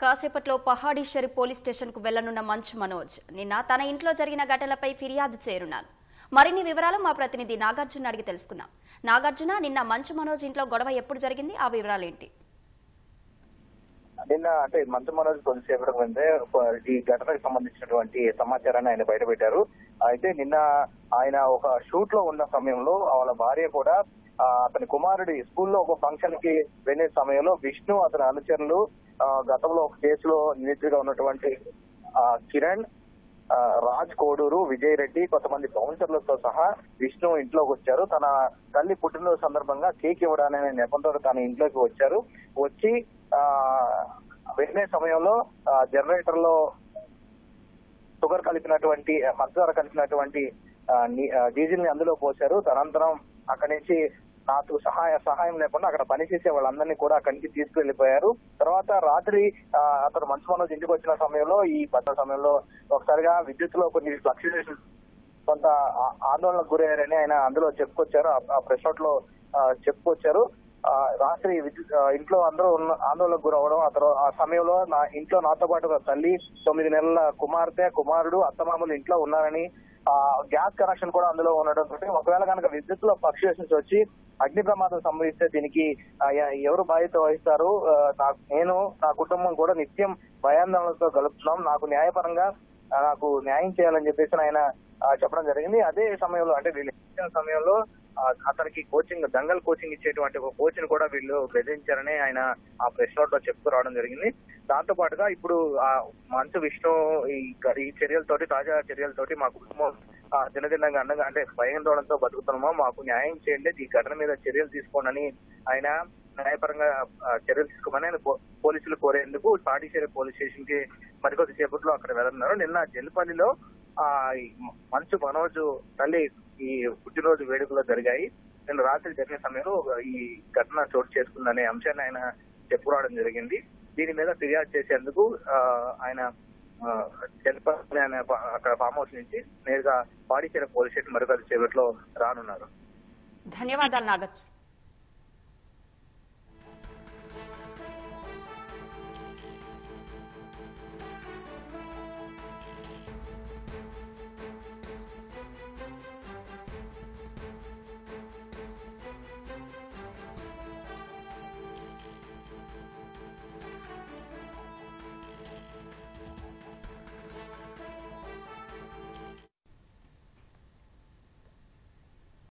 కాసేపట్లో పహాడీశ్వరి police station కు వెళ్లనున్న మంచు మనోజ్ నిన్న తన ఇంట్లో జరిగిన ఘటనలపై ఫిర్యాదు చేయనున్నారు. మరిన్ని వివరాలు మా ప్రతినిధి నాగార్జున అడిగి తెలుసుకుందాం. నాగార్జున, నిన్న మంచు మనోజ్ ఇంట్లో గొడవ ఎప్పుడు జరిగింది, ఆ వివరాలు ఏంటి? నిన్న మంచు మనోజ్ కొద్దిసేపటి ముందే ఈ ఘటనకు సంబంధించినటువంటి సమాచారాన్ని ఆయన బయటపెట్టారు. అయితే నిన్న ఆయన ఒక షూట్ లో ఉన్న సమయంలో వాళ్ళ భార్య కూడా అతని కుమారుడి స్కూల్లో ఒక ఫంక్షన్ కి వెళ్లే సమయంలో విష్ణు అతని అనుచరులు గతంలో ఒక కేసులో నిందితుడిగా ఉన్నటువంటి కిరణ్, రాజ్ కోడూరు, విజయ్ రెడ్డి, కొంతమంది బౌన్సర్లతో సహా విష్ణు ఇంట్లోకి వచ్చారు. తన తల్లి పుట్టినరోజు సందర్భంగా కేక్ ఇవ్వడానికి నెపంతో తన ఇంట్లోకి వచ్చారు. వచ్చి వెళ్లే సమయంలో జనరేటర్ లో షుగర్ కలిపినటువంటి పంచదార కలిపినటువంటి డీజిల్ ని అందులో పోశారు. తనంతరం అక్కడి నుంచి నాకు సహాయం లేకుండా అక్కడ పనిచేసే వాళ్ళందరినీ కూడా అక్కడి నుంచి తీసుకువెళ్లిపోయారు. తర్వాత రాత్రి అతను మంచు మనోజ్ ఇంటికి వచ్చిన సమయంలో ఈ సమయంలో ఒకసారిగా విద్యుత్ లో కొన్ని ఫ్లక్చుయేషన్ కొంత ఆందోళనకు గురయ్యారని ఆయన అందులో చెప్పుకొచ్చారు. ఆ ప్రెస్ నోట్ లో చెప్పుకొచ్చారు. రాత్రి ఇంట్లో అందరూ ఆందోళనకు గురవడం, అతను ఆ సమయంలో నా ఇంట్లో నాతో పాటు తల్లి, 9 నెలల కుమార్తె, కుమారుడు, అత్తమామలు ఇంట్లో ఉన్నారని, గ్యాస్ కనెక్షన్ కూడా అందులో ఉండడం తోటి ఒకవేళ కనుక విద్యుత్ లో ఫ్లక్చుయేషన్స్ వచ్చి అగ్ని ప్రమాదం సంభవిస్తే దీనికి ఎవరు బాధ్యత వహిస్తారు? నేను నా కుటుంబం కూడా నిత్యం భయాందోళనలతో గడుపుతున్నాం. నాకు న్యాయపరంగా నాకు న్యాయం చేయాలని చెప్పేసి ఆయన చెప్పడం జరిగింది. అదే సమయంలో వీళ్ళు సమయంలో అతనికి దంగల్ కోచింగ్ ఇచ్చేటువంటి ఒక కోచ్ ని కూడా వీళ్ళు బెదిరించారని ఆయన ఆ ప్రెస్ నోట్ లో చెప్తూ రావడం జరిగింది. దాంతో పాటుగా ఇప్పుడు ఆ మంచు విష్ణు ఈ చర్యలతోటి, తాజా చర్యలతోటి మా కుటుంబం దినదినంగా అండగా భయాందోళనతో బతుకుతున్నామా, మాకు న్యాయం చేయండి, ఈ ఘటన మీద చర్యలు తీసుకోండి అని ఆయన న్యాయపరంగా చర్యలు తీసుకోమని ఆయన పోలీసులు కోరేందుకు పాటిచేరే పోలీస్ స్టేషన్ కి మరికొద్ది సేపట్లో అక్కడ వెళ్తున్నారు. నిన్న జల్లిపల్లిలో మంచు మనోజ్ తల్లి ఈ పుట్టినరోజు వేడుకలు జరిగాయి. నిన్న రాత్రి జరిగిన సమయంలో ఈ ఘటన చోటు చేసుకుందనే అంశాన్ని ఆయన చెప్పుకోవడం జరిగింది. దీని మీద ఫిర్యాదు చేసేందుకు ఆయన జల్లిపల్లి అనే అక్కడ ఫామ్ హౌస్ నుంచి నేరుగా పాడిచేర పోలీస్ స్టేషన్ మరికొద్ది సేపట్లో రానున్నారు. ధన్యవాదాలు నాగర్.